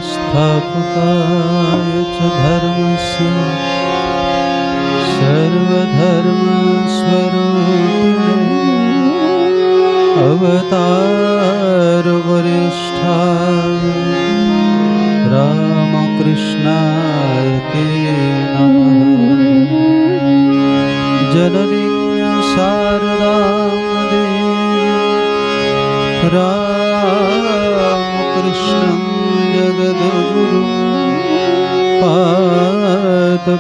स्थापकाय च धर्मस्य सर्वधर्मस्वरूपिणे अवतारवरिष्ठाय रामकृष्णाय ते नमः। जननीं शारदां देवीं रामकृष्णं जगद्गुरुं पादपद्मे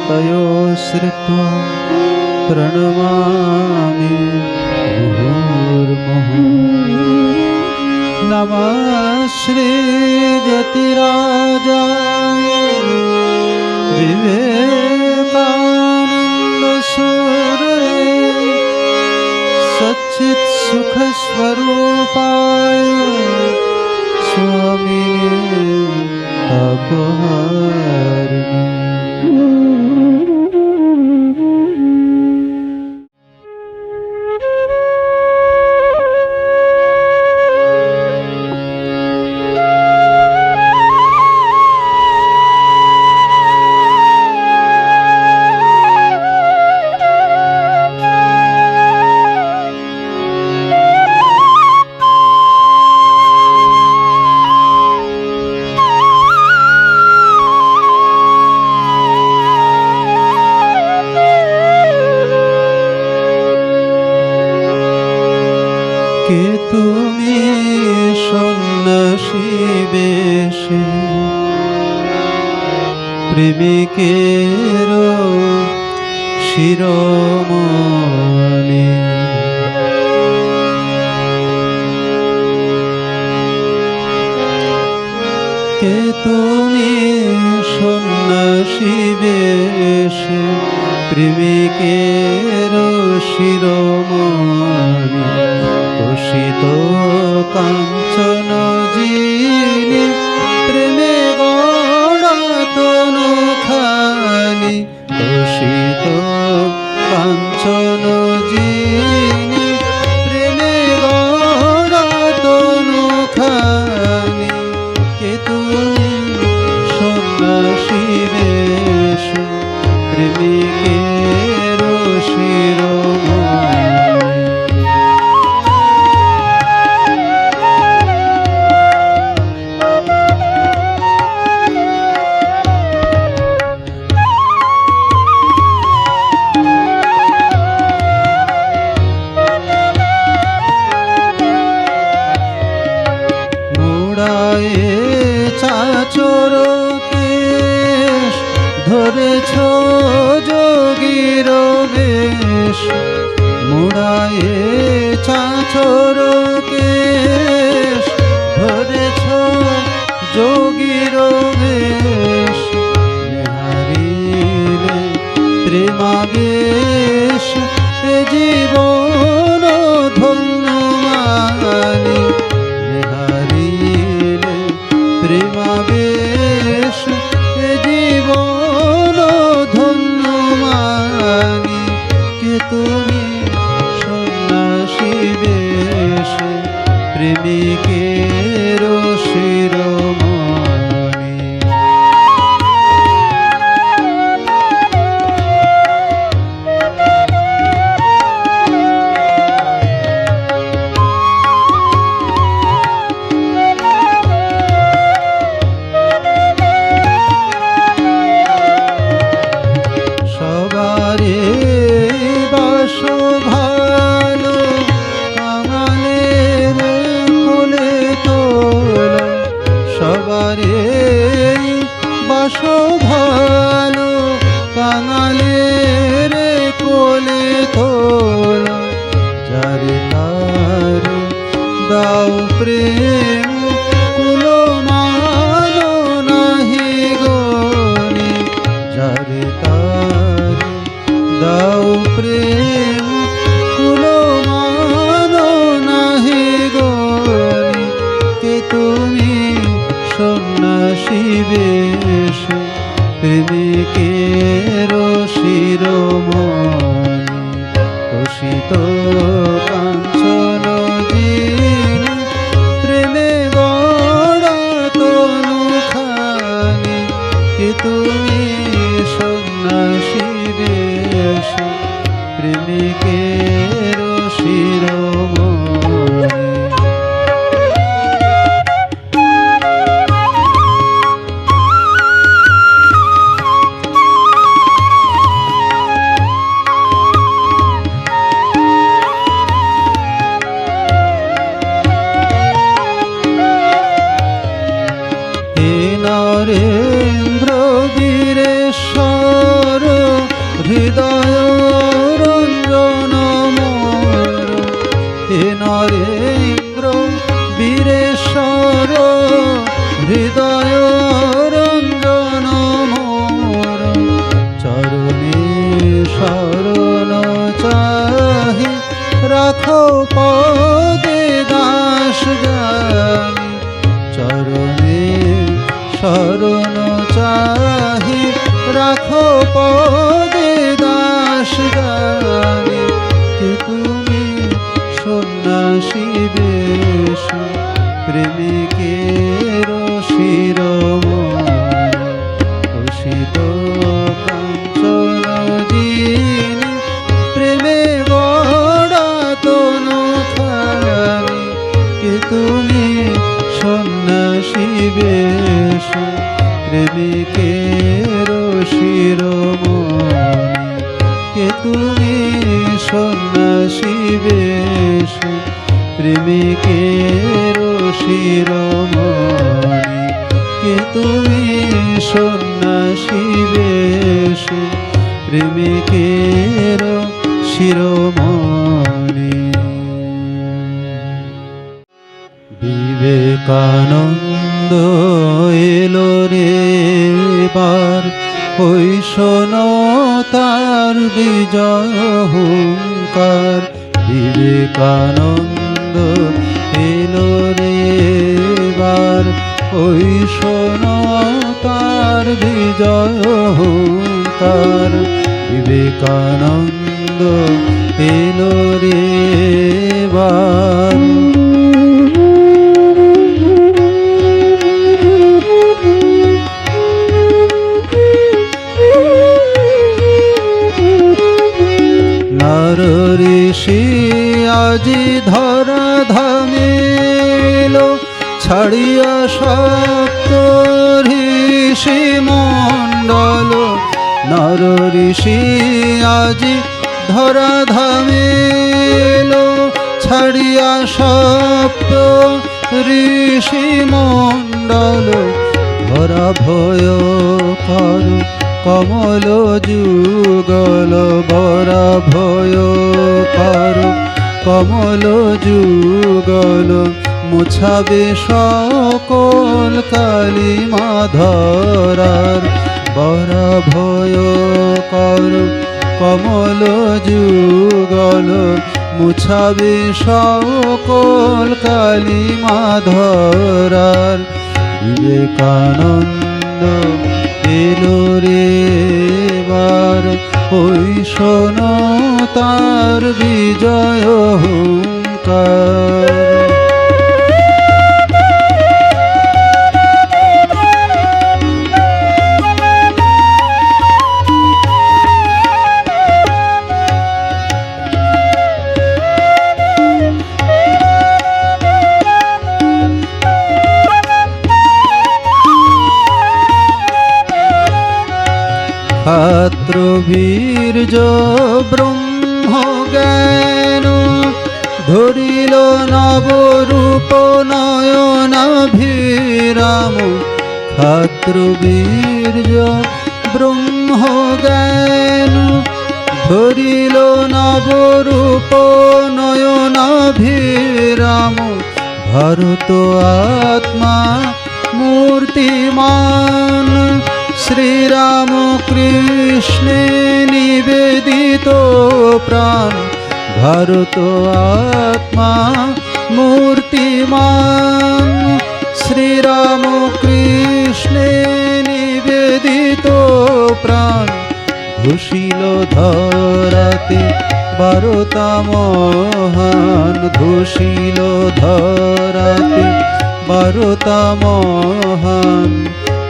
तयोश्रित्वा प्रणमामि मुहुर्मुहुः। नमः श्रीजतिराजाय विवेकानन्दसूरये सच्चित्सुखस्वरूपाय स्वामिने तापहारिणे। কে তুমি সন্ন্যাসী বেশে প্রেমিকের শিরোমণি। কে তুমি সন্ন্যাসী বেশে প্রেমিকের শিরোমণি। তোষিত কাঞ্চন যিনি প্রেমে গড়া তনু খানি। তোষিত কাঞ্চন যিনি প্রেমে গড়া তনু খানি। কে তুমি সন্ন্যাসী বেশে প্রেমিকের শিরোমণি। চাচর কেশ ধরেছ যোগীর বেশ। মুড়ায়ে চাচর কেশ ধরেছ যোগীর বেশ। নেহারিলে প্রেমাবেশ এ জীবন ধন্য মানি। প্রেমাবেশ এ জীবন ধন্য মানি। কে তুমি সন্ন্যাসী বেশে প্রেমিকের শিরোমণি। সবারে বাসো ভালো কাঙালের কোলে তোলা। যারে তার দাও প্রেম কুলো মানো নাহি গনি। যারে তার দাও প্রেম কুলো মানো নাহি গনি। কে তুমি সন্ন্যাসী বেশে প্রেমিকের শিরোমণি। তোষিত কাঞ্চন যিনি প্রেমে গড়া প্রেমিকের শিরোমণি। নরেন্দ্র বীরেশ্বর হৃদয় রঞ্জন মোর, হে নরেন্দ্র বীরেশ্বর হৃদয় রঞ্জন মোর, চরণে শরণ চাহি রাখো পদে দাস জানি, চরণে শরণ চাহি রাখো পদে দাস জানি, কে তুমি সন্ন্যাসী বেশ প্রেমিকের শিরোমণি, তোষিত কাঞ্চন যিনি প্রেমে গড়া তনু খানি, কে তুমি সন্ন্যাসী বেশ প্রেমিকের শিরোমণি, কে তুমি সন্ন্যাসী বেশ প্রেমিকের শিরোমণি, কে তুমি সন্ন্যাসী বেশ প্রেমিকের শিরোমণি। বিবেকানন্দ এলো রে বার, ওই শোনো তার বিজয় হুঙ্কার, বিবেকানন্দ এলো রে বার, ওই শোনো তার বিজয় হুঙ্কার, বিবেকানন্দ এলো রে বার। নর ঋষি আজি ধরা ধামেলো, ছাড়িয়া সপ্ত ঋষি মণ্ডল, নর ঋষি আজি ধরা ধামেলো, ছাড়িয়া সপ্ত ঋষি মণ্ডল, ধরা ভয় কর কমল যুগল, বরা ভয় কর কমল যুগল, মুছাবে সকল কালী মাধরার, বরা ভয় কর কমল যুগল, মুছাবে সকল কালী মাধরার, বিবেকানন্দ এলো রে বার, ওই শোনো তার বিজয় হুঙ্কার। ক্ষাত্র বীর্য ব্রহ্ম জ্ঞান, ধরিল নবরূপ নয়নাভিরাম, ক্ষাত্র বীর্য ব্রহ্ম জ্ঞান, ধরিল নবরূপ নয়নাভিরাম, ভারত আত্মা মূর্তিমান, শ্রীরাম কৃষ্ণে নিবেদিত প্রাণ, ভারত আত্মা মূর্তিমান, শ্রীরাম কৃষ্ণে নিবেদিত প্রাণ, ধূসিল ধরাতে বারতা মহান, ধূসিল ধরাতে বারতা মহান,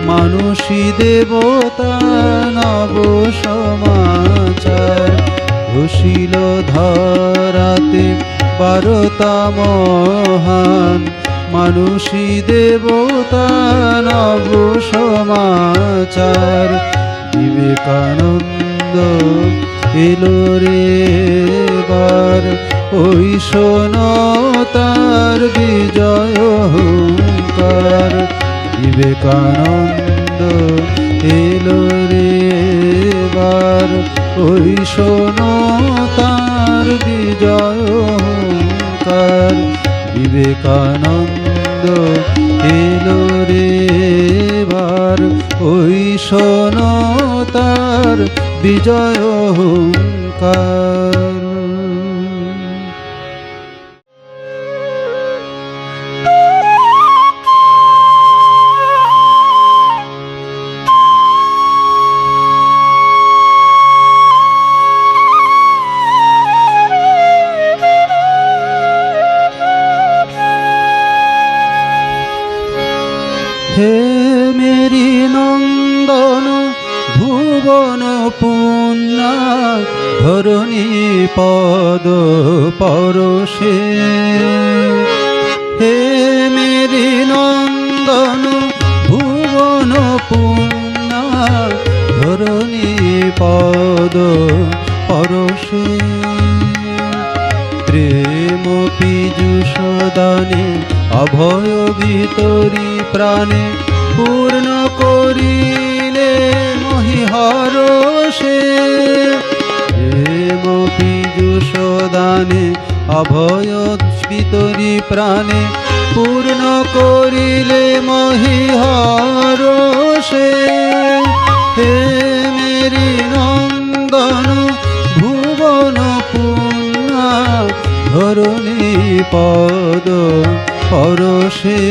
মানুষী দেবতা নব সমাচার, ঘোষিল ধরাতে বারতা মহান, মানুষী দেবতা নব সমাচার। বিবেকানন্দ এলো রে এবার, ওই শোনো তার বিজয় হুঙ্কার। বিবেকানন্দ এলো রে এবার, ওই শোনো তার বিজয় হুঙ্কার। বিবেকানন্দ এলো রে এবার, ওই শোনো তার বিজয় হুঙ্কার। হে মেরি নন্দন ভুবন পুণ্যা, ধরণী পদ পরশে। হে মেরি নন্দন ভুবন পুণ্যা, ধরণী পদ পরশে। প্রেম পীযুষ দানে অভয় ভিতরি প্রাণে, পূর্ণ করিলে মহিহর সে। প্রেম পীযুষ দানে অভয় ভিতরি প্রাণে, পূর্ণ করিলে মহিহর সে। হে মেরি নন্দন ভুবন পুণ্যা, ধরণী পদ পরশে।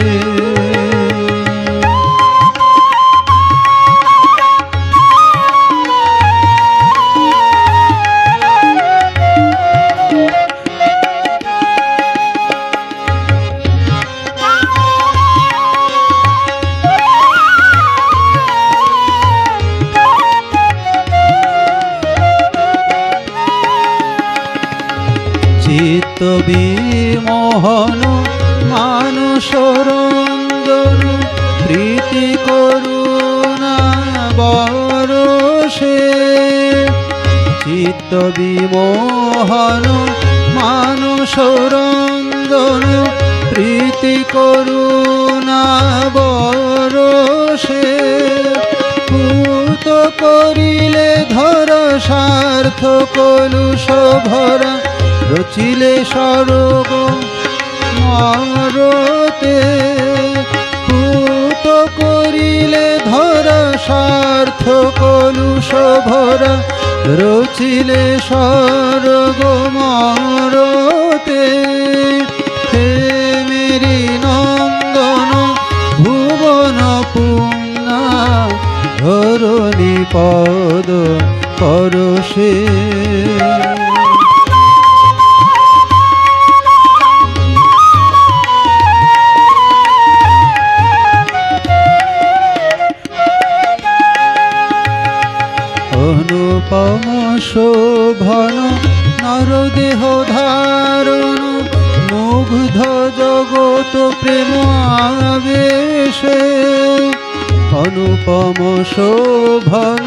চিত্ত বিমোহন মানস রঞ্জন, প্রীতি করুণা বরষে। চিত্ত বিমোহন মানস রঞ্জন, প্রীতি করুণা বরষে। পূত করিলে ধর স্বার্থ কলুষ ভরা, রচিলে স্বর্গ মরতে। পূত করিলে ধর স্বার্থ কলুষ ভরা, রচিলে স্বর্গ মরতে। হে মেরি নন্দন ভুবন পুণ্যা, ধরণী পদ পরশে। অনুপম শোভন নরদেহ ধারণ, মুগ্ধ জগত প্রেম আবেশে। অনুপম শোভন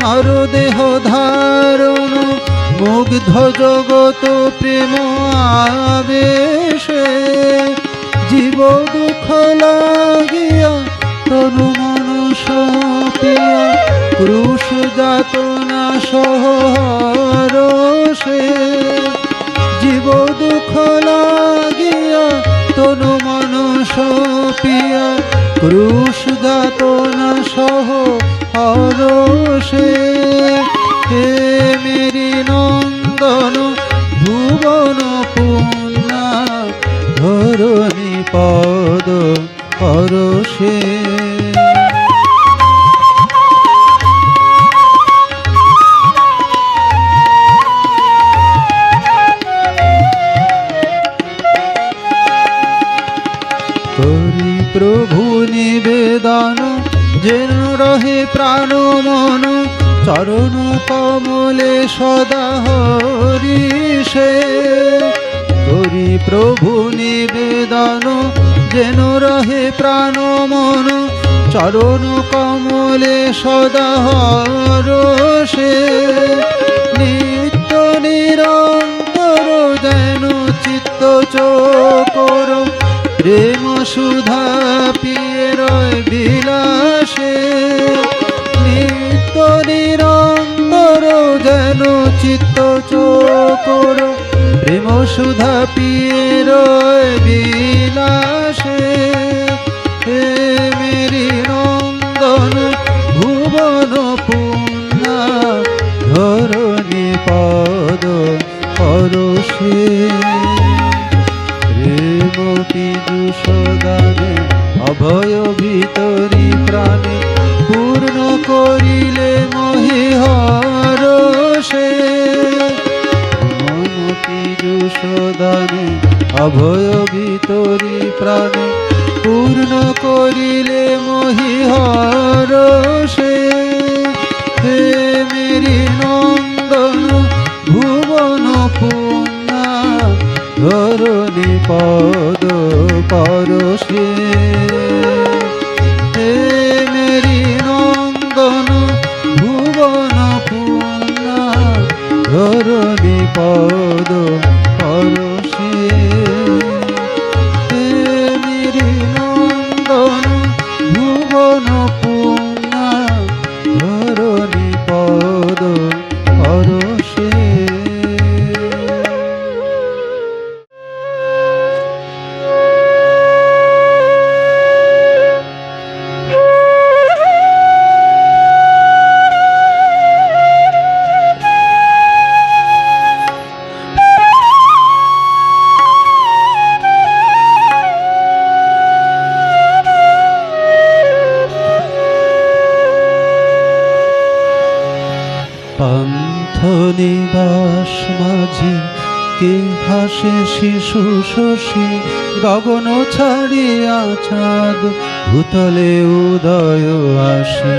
নরদেহ ধারণ, মুগ্ধ জগত প্রেম আবেশে। জীব দুঃখ লাগিয়া তনু মন সপিয়া, ক্রুশ যাতনা সহরসে। জীব দুঃখ লাগিয়া তনু মন সপিয়া, ক্রুশ যাতনা সহরসে। হে মেরি নন্দন ভুবন পুণ্যা, ধরণী পদ পরশে। করি প্রভু নিবেদন যেন রহে প্রাণ মন চরণ কমলে সদা হরি সে করি প্রভু নিবেদন যেন রহে প্রাণ মন চরণ কমলে সদা হরষে নিত্য নিরন্তর যেন চিত্ত চোকর প্রেম সুধা পিয়ে রয় বিলাসে নিত্য নিরন্তর যেন চিত্ত চোকর প্রেম সুধা পিয়ে রয় বিলাসে হে মেরি নন্দন ভুবন পুণ্যা ধরণী পদ পরশে প্রেম পীযুষদানে অভয় ভিতরি প্রাণে পূর্ণ করিলে মোহি হরষে মম পীযুষদানে অভয় ভিতরি প্রাণে পূর্ণ করিলে মোহি হরষে হে মেরি নন্দন ভুবন পুণ্যা ধরণী পদ পরশে হে মেরি নন্দন ভুবন পুণ্যা ধরণী পদ পরশে হে মেরি নন্দন ভুবন পুণ্যা ধরণী পদ পরশে পান্থ নিবাস মাঝে কে হাসে শিশু শশী গগন ছাড়িয়া চাঁদ ভূতলে উদয় আসে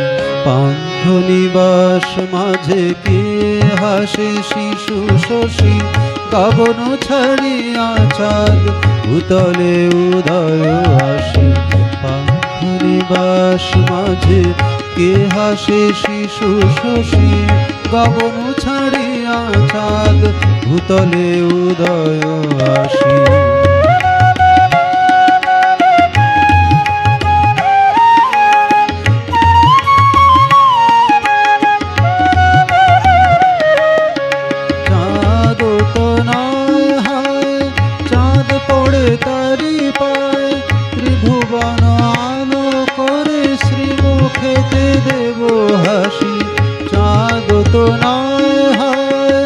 পান্থ নিবাস মাঝে কে হাসে শিশু শশী গগন ছাড়িয়া চাঁদ ভূতলে উদয় আসে পান্থ নিবাস মাঝে কে হাসে শিশু শশী গগন ছাড়িয়া চাঁদ ভূতলে উদয় আসে চাঁদ তো নয় হয় চাঁদ পড়ে তারি পায় ত্রিভুবন আলো করে শ্রীমুখেতে দেব হাসি চাঁদ তো নয় হয়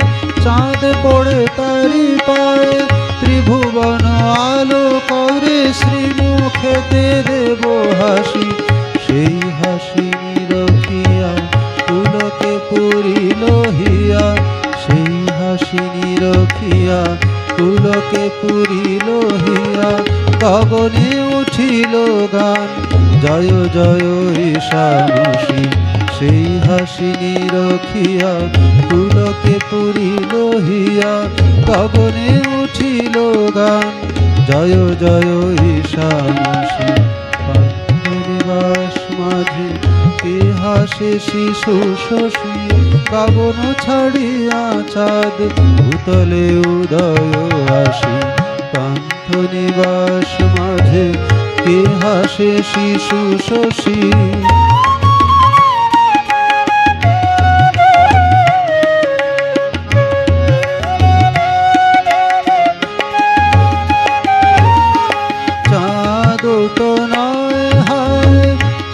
চাঁদ পড়ে তারি পায় ত্রিভুবন আলো করে শ্রীমুখেতে দেব হাসি সেই হাসি নিরখিয়া পুলকে পুরিল হিয়া সেই হাসি নিরখিয়া পুলকে পুরিল হিয়া গগনে উঠিল গান জয় জয় ঈশানসী সেই হাসি নিরখিয়া পুলকে পুরিল হিয়া গগনে উঠিল গান জয় জয় ঈশানসী পান্থ নিবাস মাঝে কে হাসে শিশু শশী গগন ছাড়িয়া চাঁদ ভূতলে উদয় আসে পান্থ নিবাস মাঝে কে হাসে শিশু শশী চাঁদ তো নয় হয়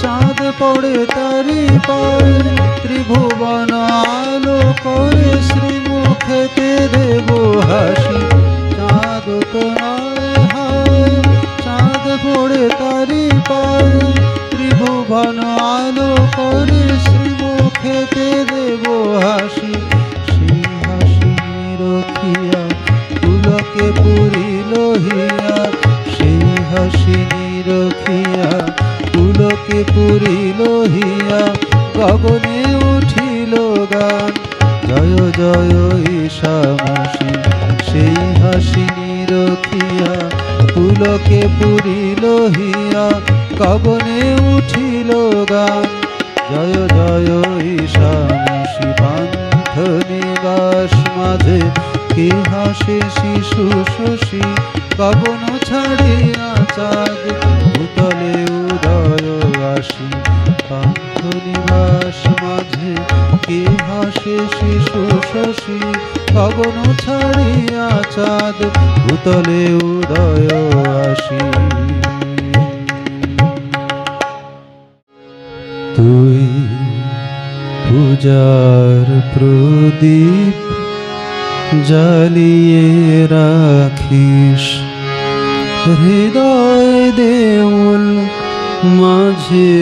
চাঁদ পড়ে তারি পায় ত্রিভুবন আলো করে শ্রীমুখেতে দেব হাসি চাঁদ তো নয় হয় চাঁদ পড়ে তারি পায় ত্রিভুবন আলো করে শ্রীমুখেতে দেব হাসি সেই হাসি নিরখিয়া পুলকে পুরিল হিয়া সেই হাসি নিরখিয়া পুলকে পুরিল হিয়া গগনে উঠিল গান। জয় জয় ঈশামসি সেই হাসি নিরখিয়া পুলকে পুরিল হিয়া গগনে উঠিল গান। জয় জয় ঈশামসি পান্থ নিবাস মাঝে কে হাসে শিশু শশী গগন ছাড়িয়া চাঁদ ভূতলে উদয় আসি। পান্থ নিবাস মাঝে কে হাসে শিশু শশী গগন ছাড়িয়া চাঁদ ভূতলে উদয় আসি। তুই পূজার প্রদীপ জ্বালিয়ে রাখিস হৃদয় দেউল মাঝে।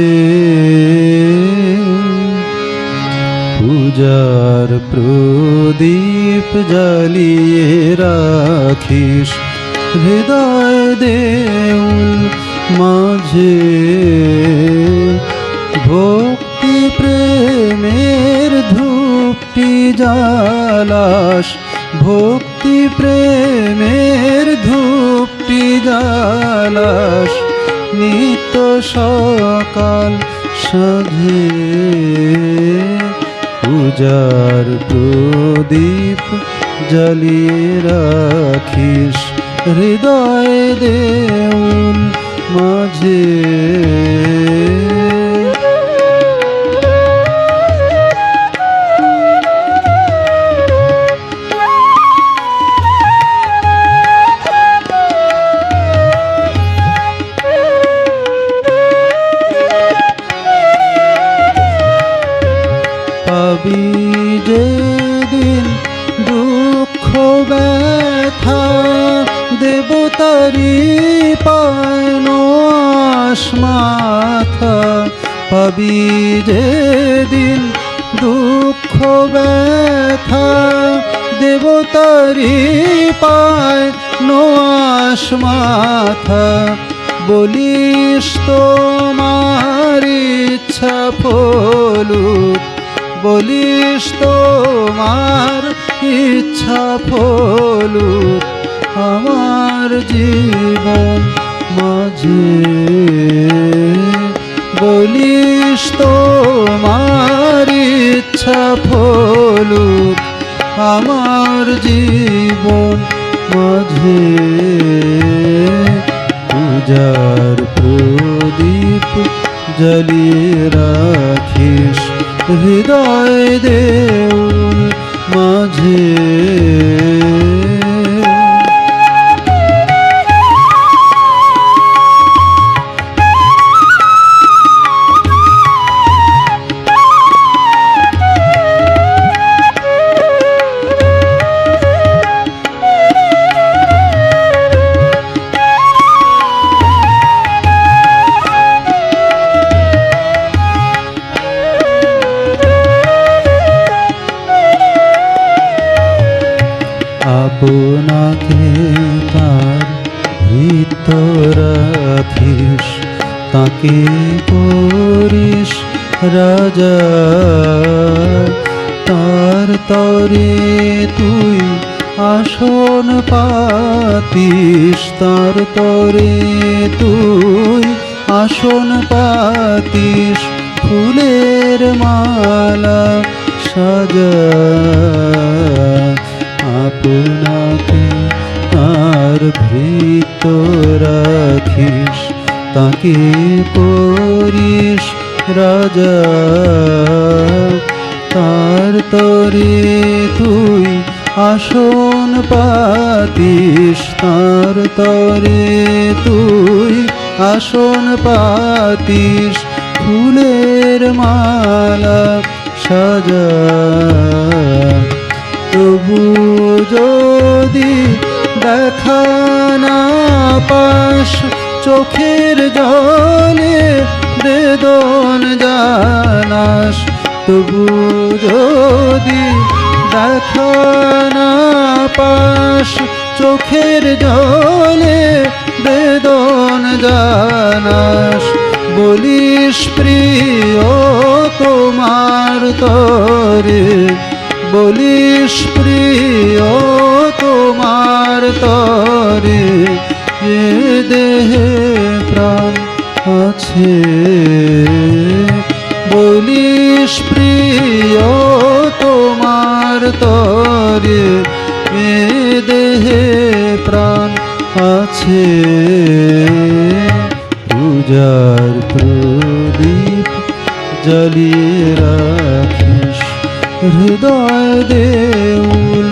পূজার প্রদীপ জ্বালিয়ে রাখিস হৃদয় দেউল মাঝে। ভক্তি প্রেমের ধূপটি জ্বালাস, ভক্তি প্রেমের ধূপটি জ্বালাস নিত্য সকাল সাঁঝে। পূজার প্রদীপ জ্বালিয়ে রাখিস হৃদয় দেউল মাঝে। পাবি যেদিন দুঃখ ব্যথা দেবতারি পায়ন মাথা। পাবি যেদিন দুঃখ ব্যথা দেবতারি পায়ন মাথা। বলিস তোমার ইচ্ছা ফলুক, বলিস তোমার ইচ্ছা ফলুক আমার জীবন মাঝে। বলিস তোমার ইচ্ছা ফলুক আমার জীবন মাঝে। পূজার প্রদীপ জ্বালিয়ে রাখিস হৃদয় দেউল মাঝে। আপনাকে তার ভিতর রাখিস, তাকে করিস রাজা। তার তরে তুই আসন পাতিস, তার তরে তুই আসন পাতিস ফুলের মালা সাজা। আপনাকে তার ভিতর রাখিস, তাকে করিস রাজা। তার তরে তুই আসন পাতিস, তার তরে তুই আসন পাতিস ফুলের মালা সাজা। তবু যদি দেখা না পাস চোখের জলে বেদন জানাস। তবু যদি দেখা না পাস চোখের জলে বেদন জানাস। বলিস প্রিয় তোমার তরে, বলিস প্রিয় তোমার তরে, এ দেহে প্রাণ আছে। বলিস প্রিয় তোমার তরে, এ দেহে প্রাণ আছে। পূজার প্রদীপ জ্বালিয়ে রাখিস হৃদয় দেউল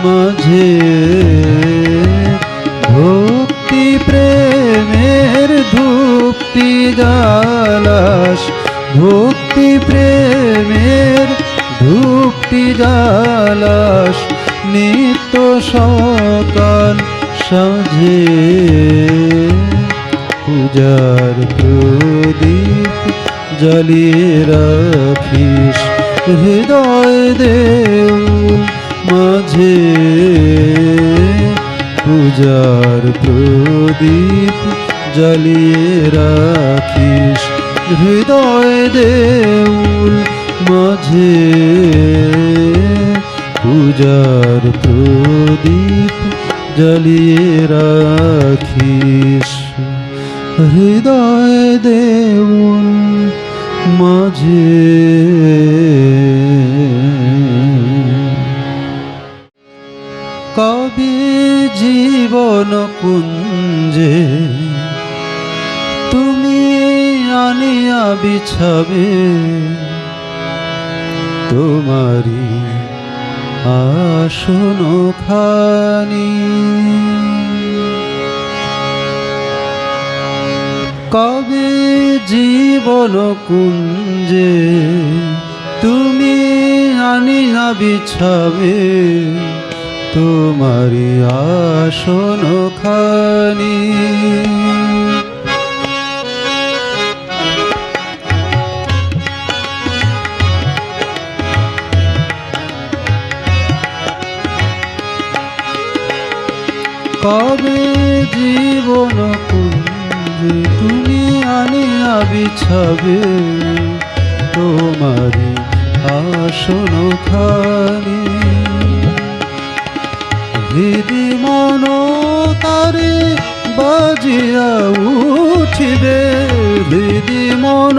মাঝে। ভক্তি প্রেমের ধূপটি জ্বালাস, ভক্তি প্রেমের ধূপটি জ্বালাস নিত্য সকাল সাঁঝে। পূজার প্রদীপ জ্বালিয়ে রাখিস হৃদয় দেউল মাঝে। পূজার প্রদীপ জ্বালিয়ে রাখিস হৃদয় দেউল মাঝে। পূজার প্রদীপ জ্বালিয়ে রাখিস হৃদয় দেউল মাঝে। কবি জীবন কুঞ্জে তুমি আনিয়া বিছাবে তোমারি আসন খানি। কবে জীবন কুঞ্জে তুমি আনিয়া বিছাবে তোমারি আসন খানি। কবে জীবন কুঞ্জে তুমি আনিয়া বিছাবে তোমারি আসন খানি। হৃদি মন তারে বাজিয়া উঠিবে, হৃদি মন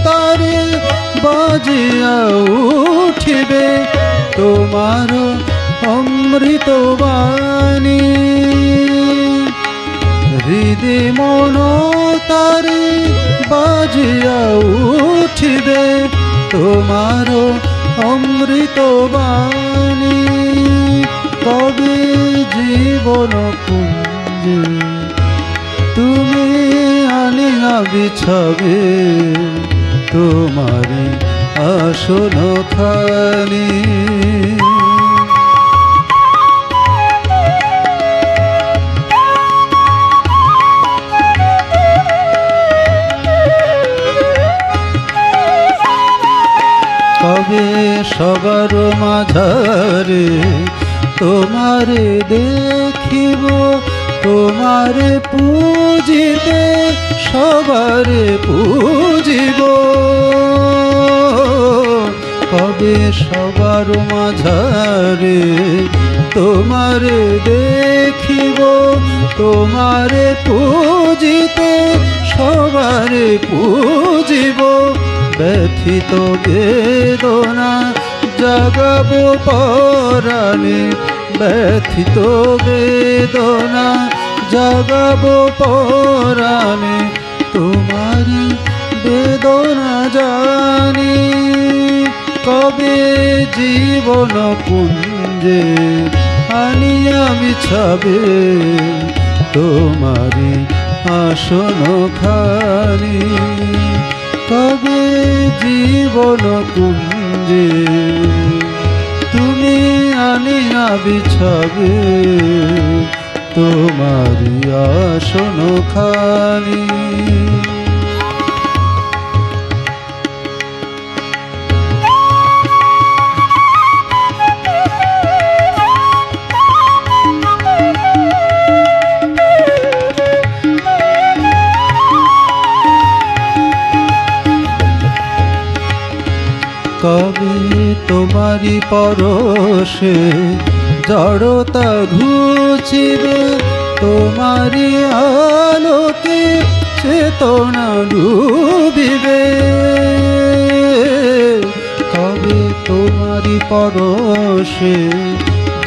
তারে বাজিয়া উঠিবে তোমার অমৃত বাণী। হৃদি মন তারে বাজিয়া উঠিবে তোমার অমৃত বাণী। কবে জীবন কুঞ্জে তুমি আনিয়া বিছাবে তোমারি আসন খানি। কবে সবার মাঝারে তোমারে দেখিব, তোমারে পূজিতে সবারে পূজিব। কবে সবার মাঝারে তোমারে দেখিব, তোমারে পূজিতে সবারে পূজিব। ব্যথিত বেদনা জাগাবো পরাণে, ব্যথিত বেদনা জাগাবো পরাণে তোমারি বেদনা জানি। কবে জীবন কুঞ্জে আনিয়া বিছাবে তোমারি আসন খানি। কবে জীবন কুঞ্জে তুমি আনিয়া বিছাবে তোমারি আসন খানি। কবে তোমারি পরশে জড়তা ঘুচিবে, তোমারি আলোকে চেতনা ডুবিবে। কবে তোমারি পরশে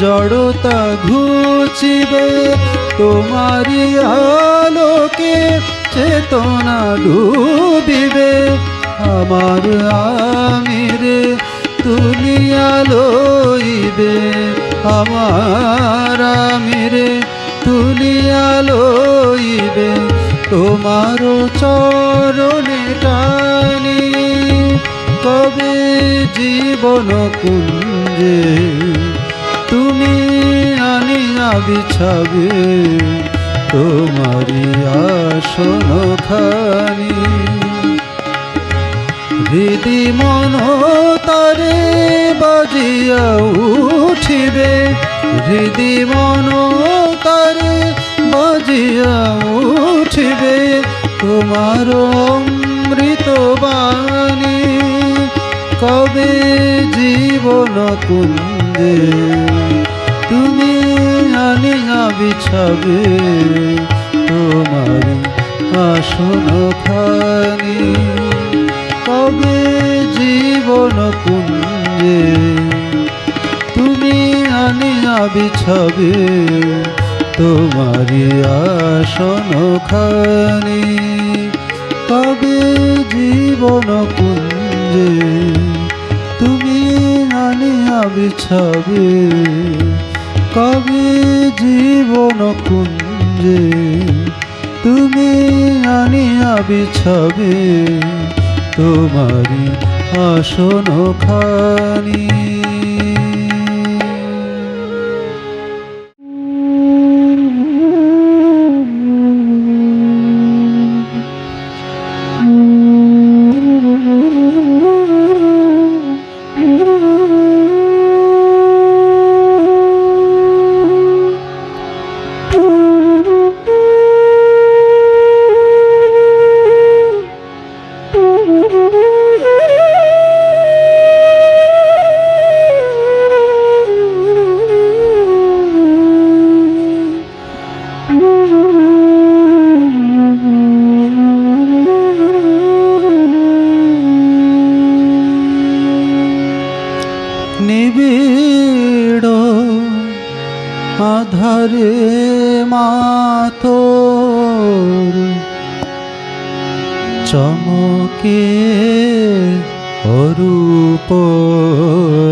জড়তা ঘুচিবে, তোমারি আলোকে চেতনা ডুবিবে। আমার আমিরে তুলিয়া লইবে, আমার আমিরে তুলিয়া লইবে, তোমার চরণে টানি। কবে জীবন কুঞ্জে তুমি আনিয়া বিছাবে, তোমারি আসন খানি। হৃদি মন তারে বাজিয়া উঠিবে, হৃদি মন তারে বাজিয়া উঠিবে, তোমার অমৃত বাণী। কবে জীবন কুঞ্জে তুমি আনিয়া বিছাবে, তোমারি আসন খানি। কবে জীবন কুঞ্জে তুমি আনিয়া বিছাবে, তোমারি আসন খানি। কবে জীবন কুঞ্জে তুমি আনিয়া বিছাবে, কবে জীবন কুঞ্জে তুমি আনিয়া বিছাবে, তোমারি আসন খানি। নিবিড় আধারে মাতোর চমকে অরূপ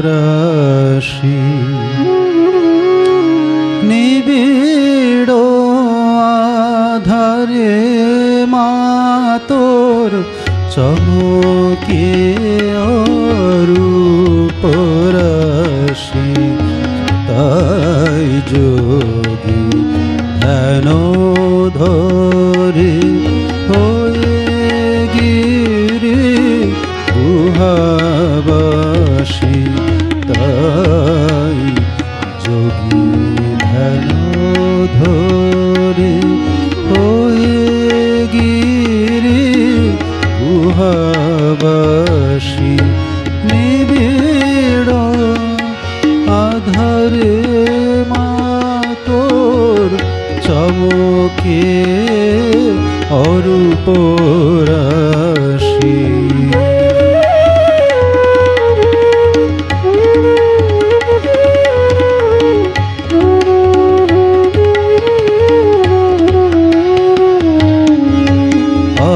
রাশি। নিবিড় আধারে মাতোর চমকে অরূপ রাশি। তাই যোগী ধ্যান ধরে হয়ে গিরি গুহাবাসী। তাই যোগী ধ্যান ধরে হয়ে গিরি গুহাবাসী। নিবিড় আধারে মাতোর চমকে অরূপ রাশি।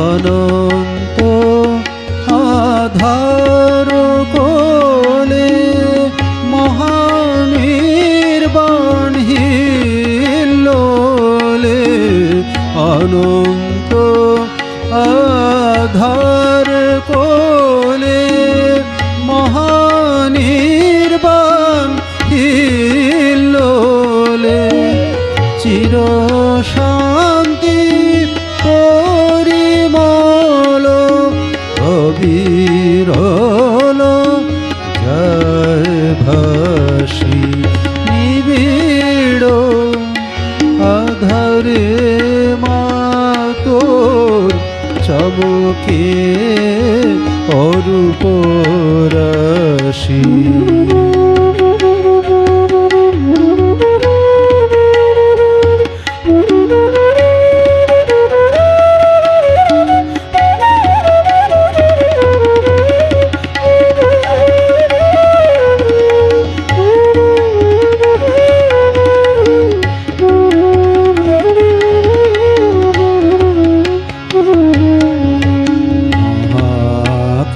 অনন্ত আধার কোলে মহানির্বাণ হিল্লোলে। অনন্ত আধার কোলে মহানির্বাণ হিল্লোলে। চির শান্তি পরিমল অবিরল জয় ভাসি। নিবিড় আধারে মাতোর চমকে অরূপ রাশি।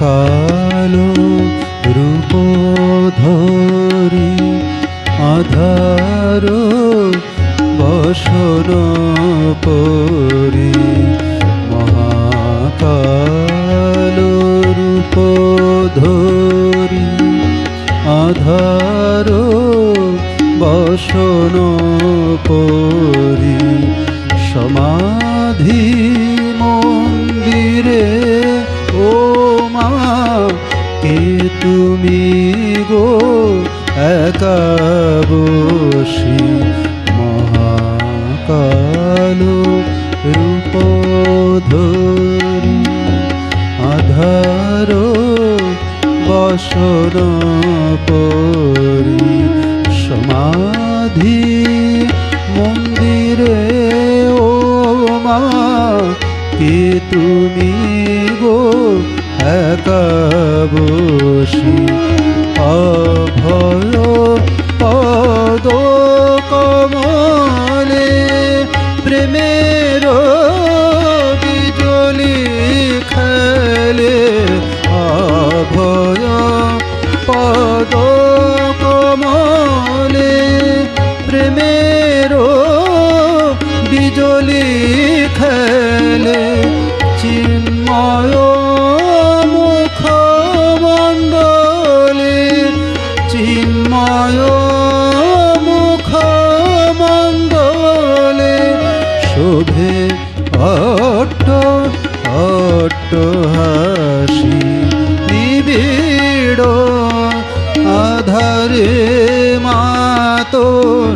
কালো রূপ ধরি আধার বসন পরি, মহাকালো রূপ ধরি আধার বসন পরি, সমাধি মন্দিরে ও মা কে তুমি গো একা বসি, মহাকালো রূপ ধরি আধার বসন পরি, সমাধি মন্দিরে ও মা কে তুমি গো একা বসি, অভয় পদ কমলে প্রেমের বিজলি খেলে, অভয় পদ কমলে প্রেমের বিজলি খেলে, চিন্ময় মুখমণ্ডলে, চিন্ময় মুখমণ্ডলে শোভে অট্ট অট্ট হাসি, নিবিড় আধারে মা তোর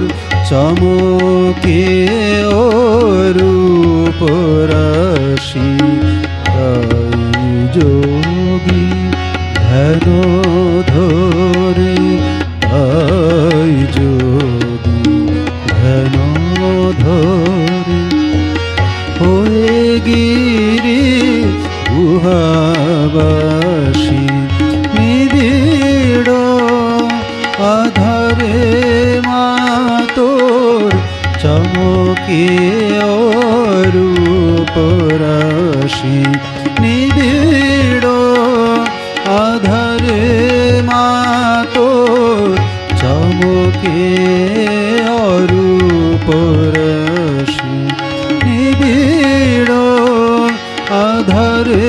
চমকে অরূপ রাশি, তাই যোগী ধ্যান ধরে, তাই যোগী ধ্যান ধরে হয়ে গিরি গুহাবাসী, নিবিড় আধারে মা তোর চমকে অরূপ রাশি, নিবিড় আধারে মা তোর চমকে অরূপ রাশি, নিবিড় আধারে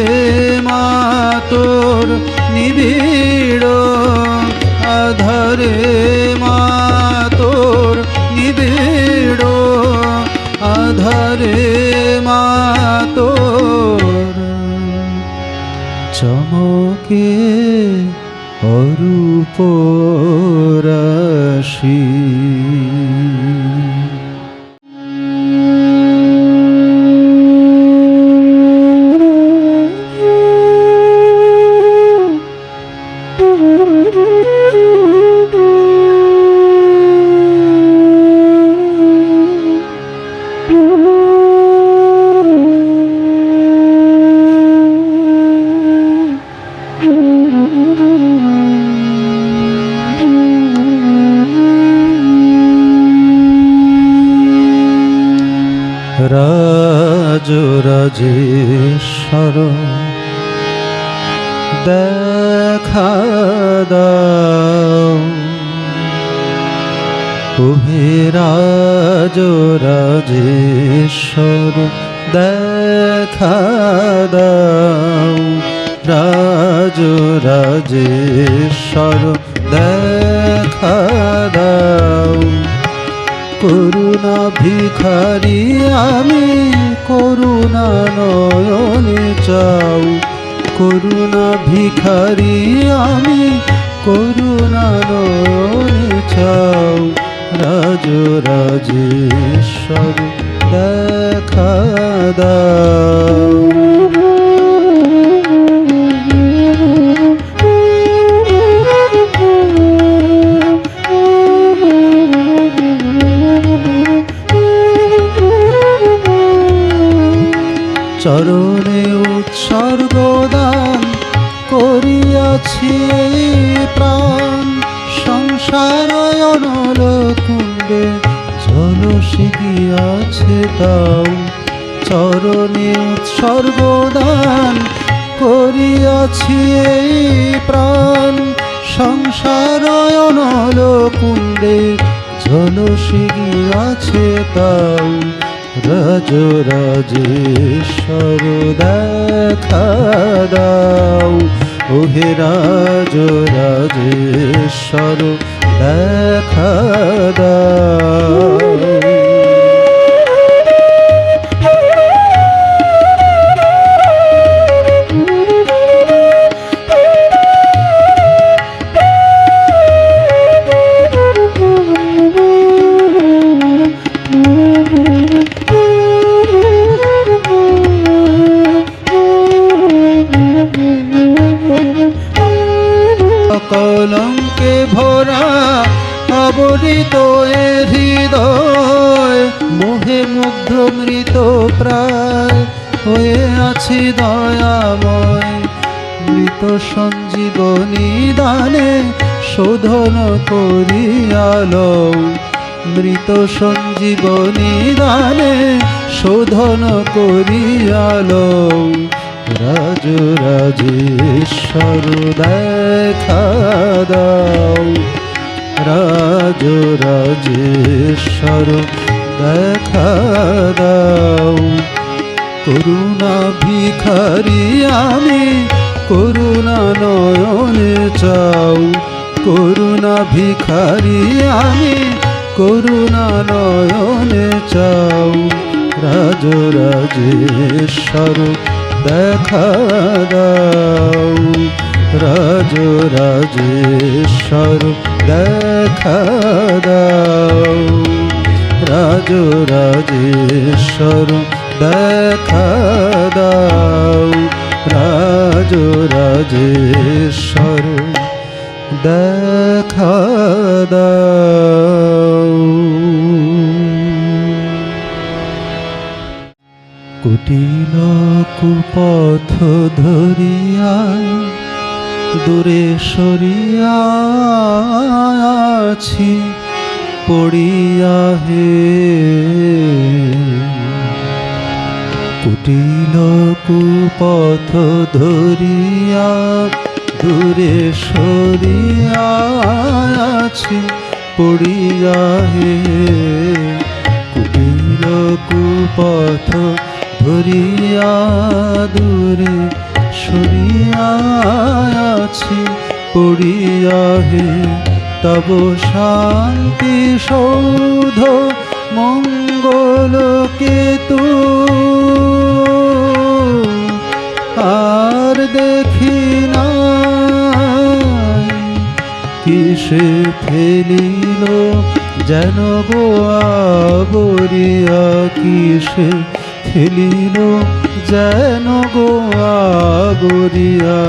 মা তোর, নিবিড় আধারে মা তোর, নিবিড় আধারে মা তোর চমকে অরূপ রাশি। রাজরাজেশ্বর দেখা দাও, ওহে রাজরাজেশ্বর দেখা দাও, রাজরাজেশ্বর দেখা দাও, করুণা ভিখারি আমি করুণা নয়নে চাও, করুণা ভিখারি আমি করুণা নয়নে চাও, রাজরাজেশ্বর দেখা দাও। স্বর্গদান করিয়াছি প্রাণ, সংসার অনল কুণ্ডে ঝলসি গিয়াছে তাও। চরণে উৎসর্গদান করিয়াছি প্রাণ, সংসার অনল কুণ্ডে ঝলসি গিয়াছে তাও। রাজরাজেশ্বর দেখা দাও, ওহে রাজরাজেশ্বর দেখা দাও। কলঙ্কে ভরা আবরিত এ হৃদয়, মোহে মুগ্ধ মৃত প্রায় হয়ে আছি দয়াময়। মৃত সঞ্জীবনী দানে শোধন করিয়ালো, মৃত সঞ্জীবনী দানে শোধন করিয়ালো। রাজরাজেশ্বর দেখা দাও, রাজরাজেশ্বর দেখা দাও। করুণা ভিখারি আমি করুণা নয়নে চাও, করুণা ভিখারি আমি করুণা নয়নে চাও। রাজরাজেশ্বর দেখা দাও, রাজরাজেশ্বর দেখা দাও, রাজরাজেশ্বর দেখা দাও, রাজরাজেশ্বর দেখা দাও। কুটিল কুপথ ধরিয়া দূরে সরিয়া আছি পড়িয়া হে। কুটিল কুপথ ধরিয়া দূরে সরিয়া আছি পড়িয়া হে। কুটিল কুপথ ধরিয়া দূরে সরিয়া আছি পড়িয়া হে। তব শান্তি সৌধ মঙ্গল কেতু আর দেখি নাই, কিসে ফেলিল যেন গো আবরিয়া, কিসে ফেলিল যেন গো আবরিয়া।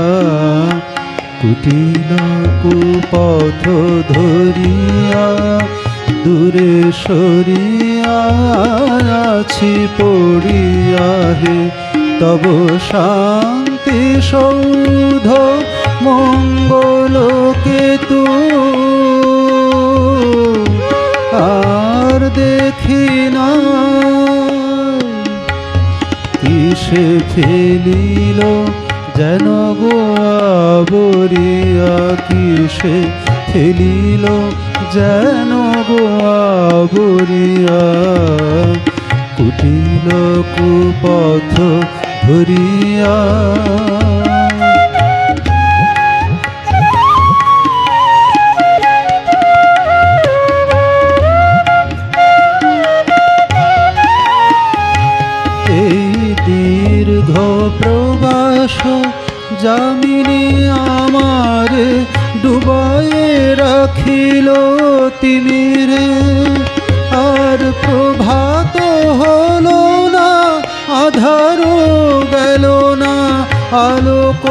কুটিল কুপথ ধরিয়া দূরে সরিয়া আছি পড়িয়া হে। তব শান্তি সৌধ মঙ্গল কেতু আর দেখি না, কিসে ফেলিল যেন গো আবরিয়া, কিসে ফেলিল যেন গো আবরিয়া। কুটিল কুপথ ধরিয়া দীর্ঘ প্রবাস যামিনী আমার ডুবায়ে রাখিল তিমিরে। আর প্রভাত হলো না, আধার গেল না, আলোক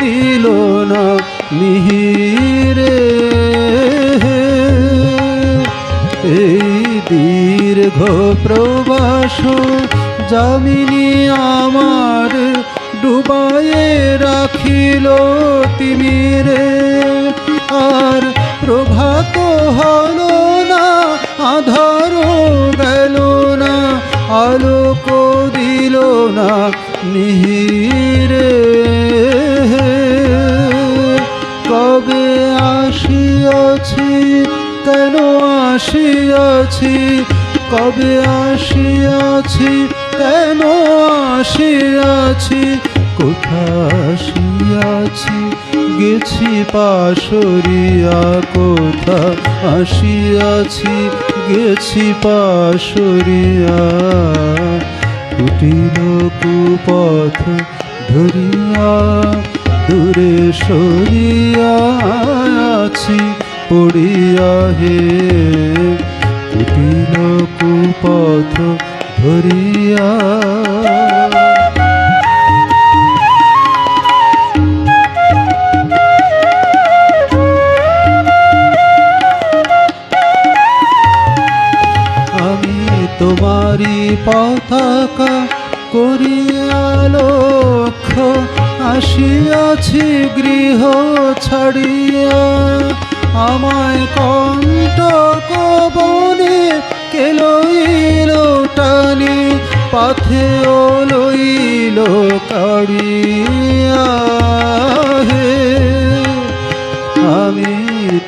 দিল না মিহিরে। এই দীর্ঘ প্রবাস যামিনী আমার ডুবায়ে রাখিল তিমিরে। আর প্রভাত হলো না, আধার গেল না, আলোক দিল না মিহিরে। কবে আসিয়াছি, কেন আসিয়াছি, কবে আসিয়াছি, কেন আসিয়াছি, কোথা আসিয়াছি, গেছি পাশরিয়া, কোথা আসিয়াছি, গেছি পাশরিয়া। কুটিল কুপথ ধরিয়া দূরে সরিয়া আছি পড়িয়া হে। কুটিল কুপথ ধরিয়া। আমি তোমারি পতাকা করিয়া লক্ষ্য, আসিয়াছি গৃহ ছাড়িয়া। আমায় কণ্টক বনে কে লইল টানি, পাথে ও লইল কাড়িয়া হে। আমি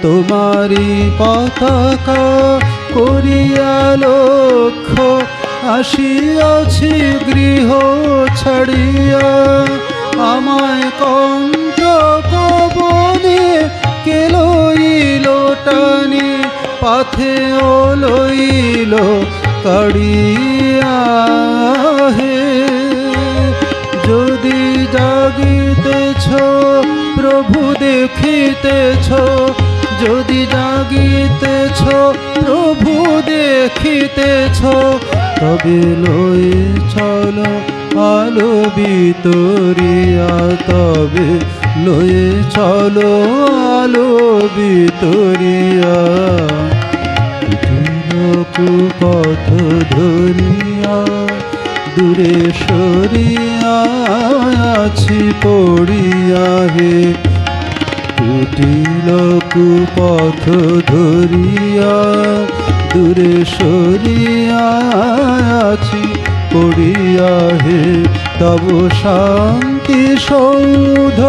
তোমারি পতাকা করিয়া লক্ষ্য, আসিয়াছি গৃহ ছাড়িয়া। আমায় কণ্টক বনে কে লইল টানি, পাথে ও লইল কাড়িয়া হে। যদি জাগিতেছ প্রভু দেখিতেছ, যদি জাগিতেছ প্রভু দেখিতেছ, তবে লয়ে চলো আলো ভিতরিয়া, তবে লয়ে চলো আলো ভিতরিয়া। কুটিল কুপথ ধরিয়া দূরে সরিয়া আছি পড়িয়া হে। কুটিল কুপথ ধরিয়া দূরে সরিয়া আছি পড়িয়া হে। তব শান্তি সৌধ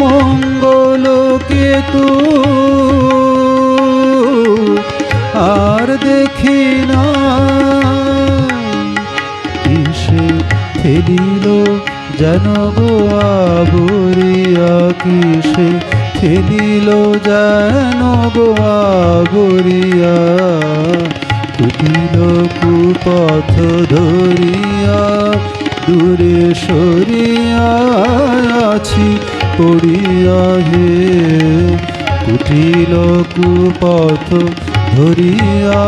মঙ্গল কেতু আর দেখি না, কিসে ফেলিল যেন গো আবরিয়া, কিসে ফেলিল যেন গো আবরিয়া। কুটিল কুপথ ধরিয়া দূরে সরিয়া আছি পড়িয়া হে। কুটিল কুপথ ধরিয়া।